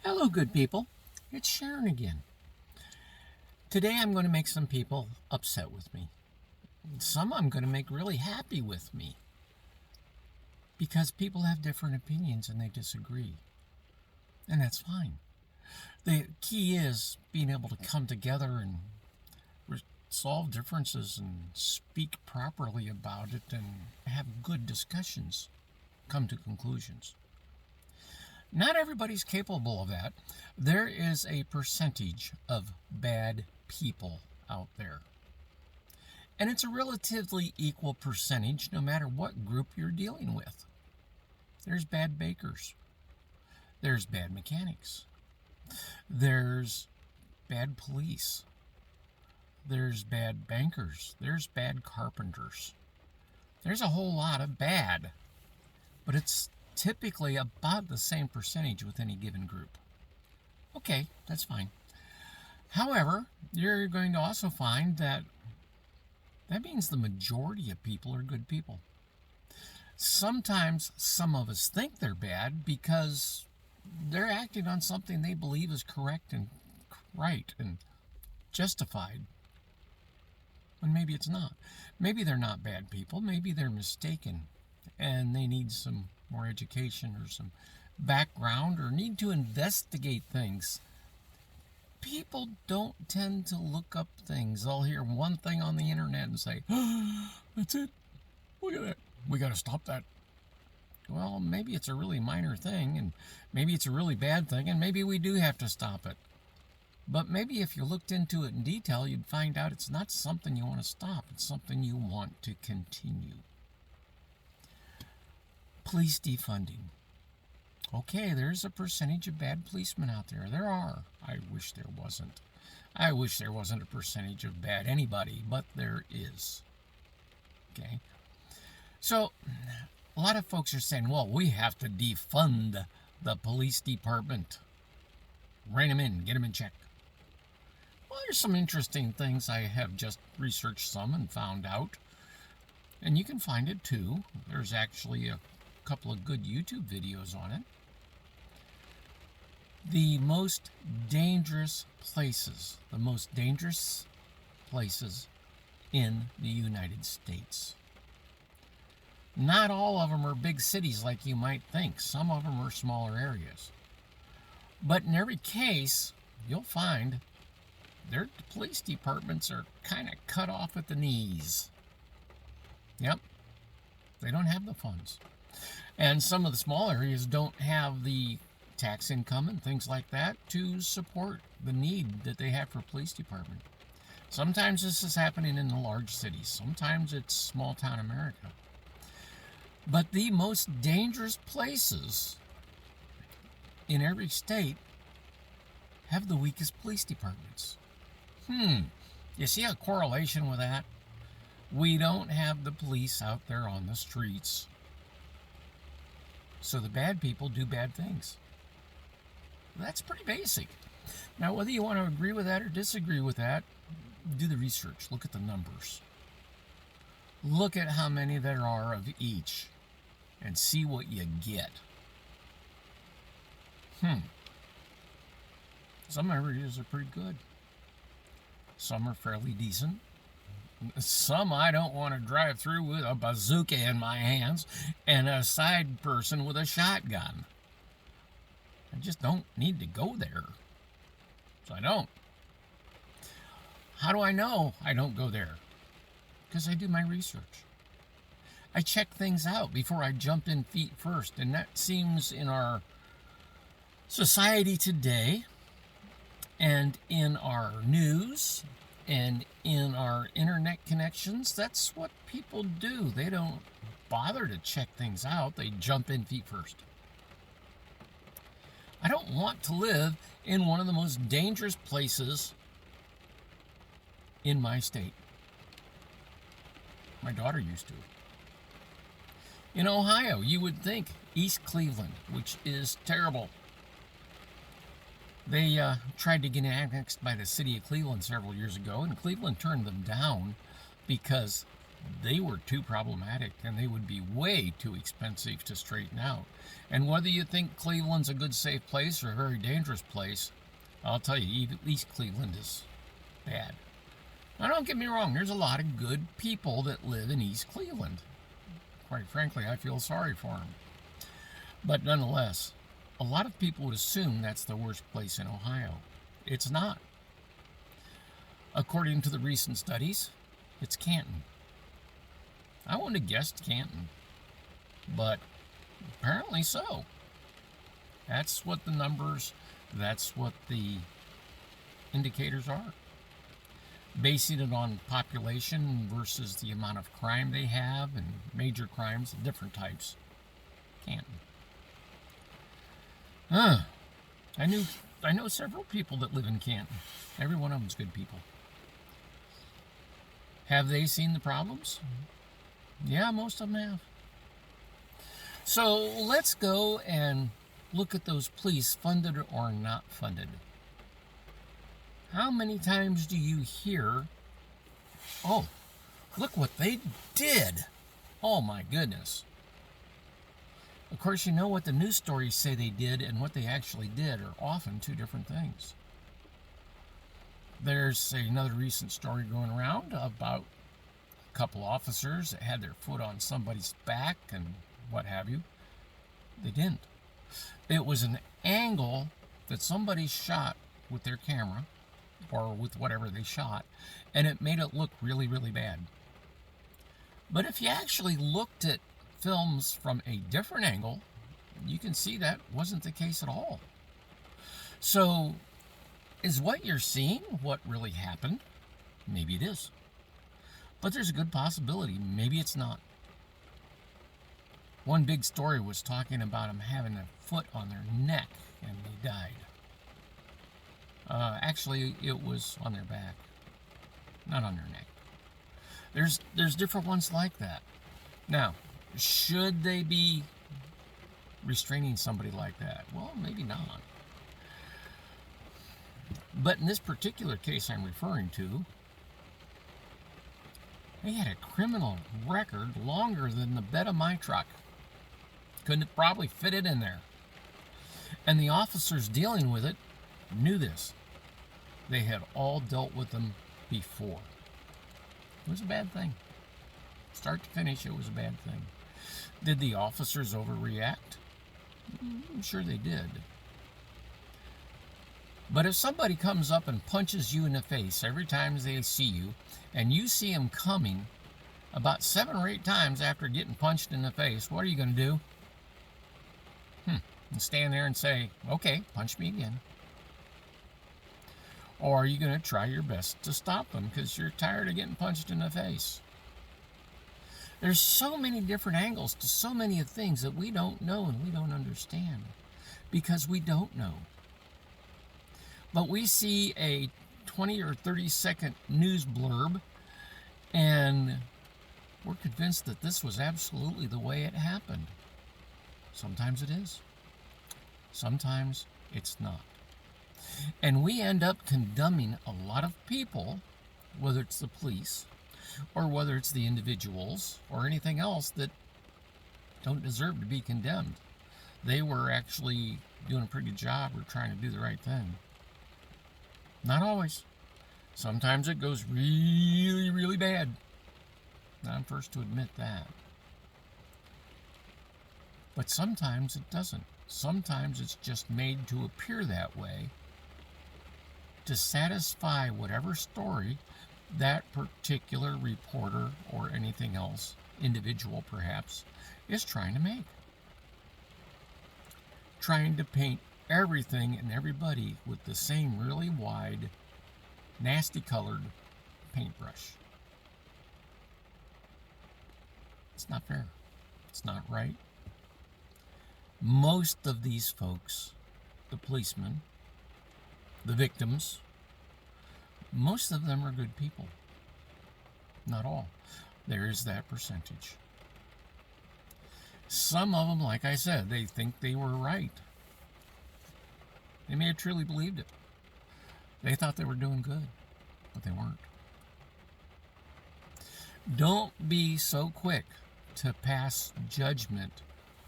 Hello, good people. It's Sharon again. Today I'm going to make some people upset with me. Some I'm going to make really happy with me. Because people have different opinions and they disagree. And that's fine. The key is being able to come together and solve differences and speak properly about it and have good discussions, come to conclusions. Not everybody's capable of that. There is a percentage of bad people out there. And it's a relatively equal percentage no matter what group you're dealing with. There's bad bakers. There's bad mechanics. There's bad police. There's bad bankers. There's bad carpenters. There's a whole lot of bad. But it's typically about the same percentage with any given group. Okay, that's fine. However, you're going to also find that means the majority of people are good people. Sometimes some of us think they're bad because they're acting on something they believe is correct and right and justified. And maybe it's not. Maybe they're not bad people. Maybe they're mistaken and they need some more education or some background or need to investigate things. People don't tend to look up things. They'll hear one thing on the internet and say, oh, that's it. Look at that. We got to stop that. Well, maybe it's a really minor thing, and maybe it's a really bad thing, and maybe we do have to stop it. But maybe if you looked into it in detail, you'd find out it's not something you want to stop. It's something you want to continue. Police defunding. Okay, there's a percentage of bad policemen out there. There are. I wish there wasn't. I wish there wasn't a percentage of bad anybody, but there is. Okay? So, a lot of folks are saying, well, we have to defund the police department. Rein them in, get them in check. Well, there's some interesting things. I have just researched some and found out. And you can find it too. There's actually a couple of good YouTube videos on it. The most dangerous places in the United States. Not all of them are big cities like you might think. Some of them are smaller areas. But in every case, you'll find their police departments are kind of cut off at the knees. Yep, they don't have the funds. And some of the small areas don't have the tax income and things like that to support the need that they have for police department. Sometimes this is happening in the large cities. Sometimes it's small town America. But the most dangerous places in every state have the weakest police departments. You see a correlation with that? We don't have the police out there on the streets. So the bad people do bad things. That's pretty basic. Now, whether you want to agree with that or disagree with that, do the research. Look at the numbers. Look at how many there are of each and see what you get. Some areas are pretty good. Some are fairly decent. Some I don't want to drive through with a bazooka in my hands and a side person with a shotgun. I just don't need to go there. So I don't. How do I know I don't go there? Because I do my research. I check things out before I jump in feet first. And that seems in our society today and in our news and in our internet connections, that's what people do. They don't bother to check things out. They jump in feet first. I don't want to live in one of the most dangerous places in my state. My daughter used to. In Ohio, you would think East Cleveland, which is terrible. They tried to get annexed by the city of Cleveland several years ago, and Cleveland turned them down because they were too problematic and they would be way too expensive to straighten out. And whether you think Cleveland's a good, safe place or a very dangerous place, I'll tell you, East Cleveland is bad. Now, don't get me wrong, there's a lot of good people that live in East Cleveland. Quite frankly, I feel sorry for them. But nonetheless, a lot of people would assume that's the worst place in Ohio. It's not. According to the recent studies, it's Canton. I wouldn't have guessed Canton, but apparently so. That's what the numbers, that's what the indicators are. Basing it on population versus the amount of crime they have and major crimes of different types. Canton. I know several people that live in Canton. Every one of them's good people. Have they seen the problems? Yeah, most of them have. So let's go and look at those police, funded or not funded. How many times do you hear, oh, look what they did? Oh my goodness. Of course, you know what the news stories say they did and what they actually did are often two different things. There's another recent story going around about a couple officers that had their foot on somebody's back and what have you. They didn't. It was an angle that somebody shot with their camera or with whatever they shot, and it made it look really, really bad. But if you actually looked at films from a different angle, you can see that wasn't the case at all. So, is what you're seeing what really happened? Maybe it is. But there's a good possibility maybe it's not. One big story was talking about them having a foot on their neck and they died. Actually, it was on their back, not on their neck. There's different ones like that. Now, should they be restraining somebody like that? Well, maybe not. But in this particular case I'm referring to, they had a criminal record longer than the bed of my truck. Couldn't probably fit it in there. And the officers dealing with it knew this. They had all dealt with them before. It was a bad thing. Start to finish, it was a bad thing. Did the officers overreact? I'm sure they did. But if somebody comes up and punches you in the face every time they see you, and you see them coming about 7 or 8 times after getting punched in the face, what are you going to do? And stand there and say, okay, punch me again. Or are you going to try your best to stop them because you're tired of getting punched in the face? There's so many different angles to so many of things that we don't know and we don't understand because we don't know. But we see a 20 or 30 second news blurb and we're convinced that this was absolutely the way it happened. Sometimes it is. Sometimes it's not. And we end up condemning a lot of people, whether it's the police or whether it's the individuals or anything else that don't deserve to be condemned. They were actually doing a pretty good job or trying to do the right thing. Not always. Sometimes it goes really, really bad. I'm first to admit that. But sometimes it doesn't. Sometimes it's just made to appear that way to satisfy whatever story that particular reporter or anything else, individual perhaps, is trying to make. Trying to paint everything and everybody with the same really wide, nasty colored paintbrush. It's not fair. It's not right. Most of these folks, the policemen, the victims, most of them are good people. Not all. There is that percentage. Some of them, like I said, they think they were right. They may have truly believed it. They thought they were doing good, but they weren't. Don't be so quick to pass judgment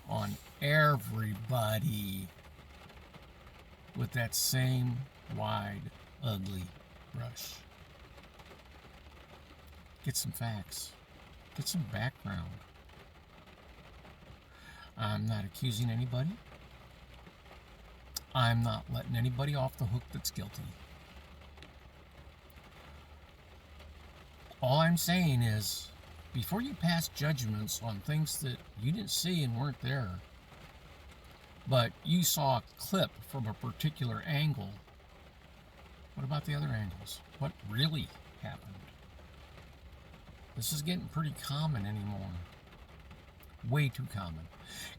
on everybody with that same wide, ugly brush. Get some facts. Get some background. I'm not accusing anybody. I'm not letting anybody off the hook that's guilty. All I'm saying is, before you pass judgments on things that you didn't see and weren't there, but you saw a clip from a particular angle, what about the other angles? What really happened? This is getting pretty common anymore. Way too common.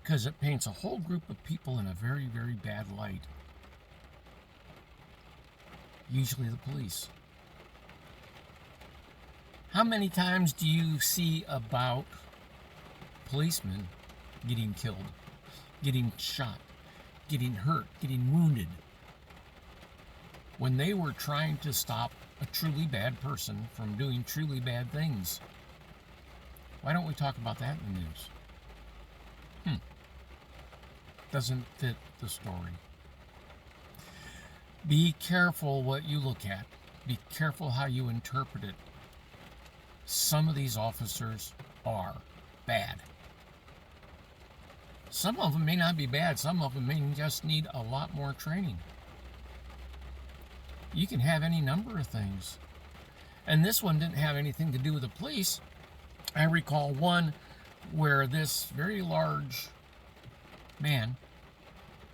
Because it paints a whole group of people in a very, very bad light. Usually the police. How many times do you see about policemen getting killed, getting shot, getting hurt, getting wounded, when they were trying to stop a truly bad person from doing truly bad things? Why don't we talk about that in the news? Doesn't fit the story. Be careful what you look at. Be careful how you interpret it. Some of these officers are bad. Some of them may not be bad. Some of them may just need a lot more training. You can have any number of things. And this one didn't have anything to do with the police. I recall one where this very large man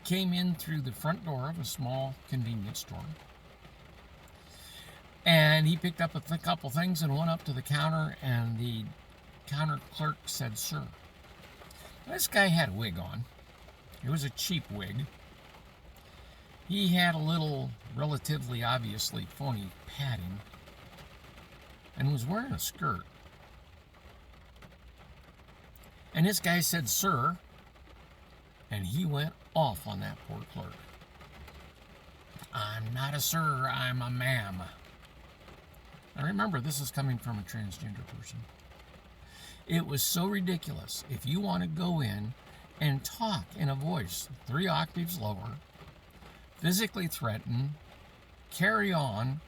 came in through the front door of a small convenience store. And he picked up a couple things and went up to the counter, and the counter clerk said, "Sir." This guy had a wig on. It was a cheap wig. He had a little, relatively obviously phony padding, and was wearing a skirt. And this guy said, "Sir," and he went off on that poor clerk. "I'm not a sir, I'm a ma'am." Now remember, this is coming from a transgender person. It was so ridiculous. If you want to go in and talk in a voice 3 octaves lower, physically threaten, carry on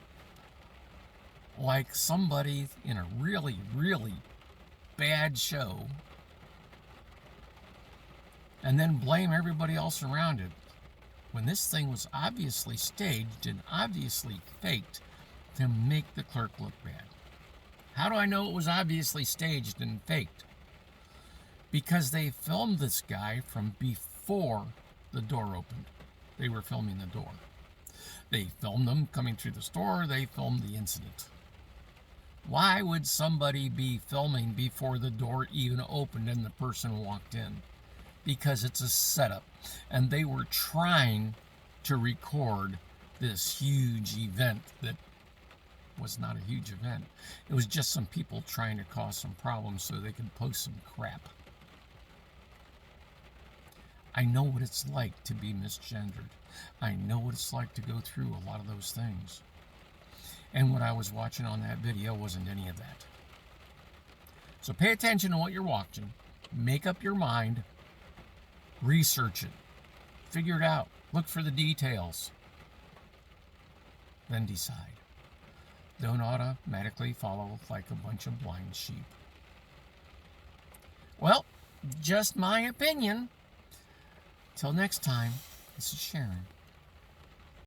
like somebody in a really, really bad show, and then blame everybody else around it, when this thing was obviously staged and obviously faked to make the clerk look bad. How do I know it was obviously staged and faked? Because they filmed this guy from before the door opened. They were filming the door. They filmed them coming through the store. They filmed the incident. Why would somebody be filming before the door even opened and the person walked in? Because it's a setup, and they were trying to record this huge event that was not a huge event. It was just some people trying to cause some problems so they could post some crap. I know what it's like to be misgendered. I know what it's like to go through a lot of those things. And what I was watching on that video wasn't any of that. So pay attention to what you're watching. Make up your mind. Research it. Figure it out. Look for the details. Then decide. Don't automatically follow like a bunch of blind sheep. Well, just my opinion. Till next time, this is Sharon.